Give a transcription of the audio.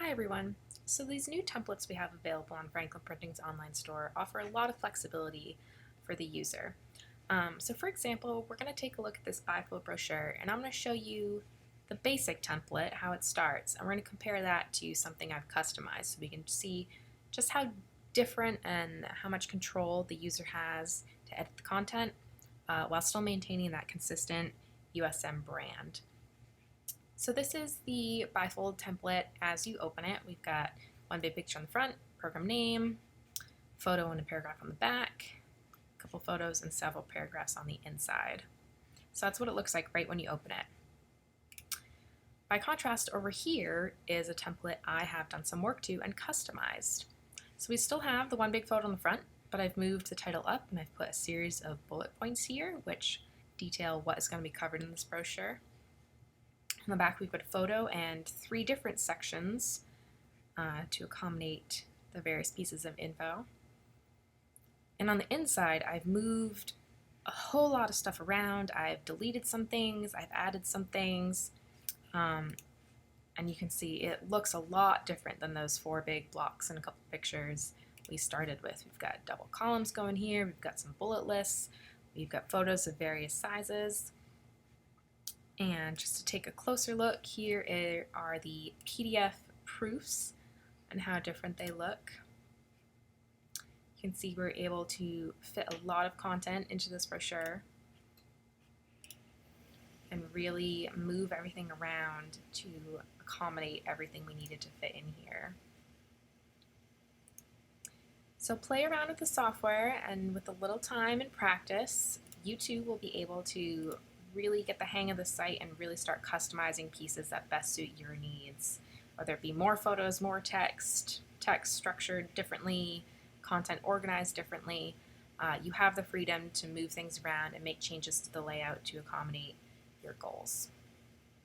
Hi everyone. So these new templates we have available on Franklin Printing's online store offer a lot of flexibility for the user. So for example, we're going to take a look at this bifold brochure and I'm going to show you the basic template, how it starts, and we're going to compare that to something I've customized so we can see just how different and how much control the user has to edit the content while still maintaining that consistent USM brand. So this is the bifold template as you open it. We've got one big picture on the front, program name, photo and a paragraph on the back, a couple photos and several paragraphs on the inside. So that's what it looks like right when you open it. By contrast, over here is a template I have done some work to and customized. So we still have the one big photo on the front, but I've moved the title up and I've put a series of bullet points here which detail what is going to be covered in this brochure. On the back, we've got a photo and 3 different sections to accommodate the various pieces of info. And on the inside, I've moved a whole lot of stuff around. I've deleted some things, I've added some things, and you can see it looks a lot different than those 4 big blocks and a couple pictures we started with. We've got double columns going here, we've got some bullet lists, we've got photos of various sizes. And just to take a closer look, here are the PDF proofs and how different they look. You can see we're able to fit a lot of content into this brochure and really move everything around to accommodate everything we needed to fit in here. So play around with the software, and with a little time and practice, you too will be able to really get the hang of the site and really start customizing pieces that best suit your needs. Whether it be more photos, more text structured differently, content organized differently, you have the freedom to move things around and make changes to the layout to accommodate your goals.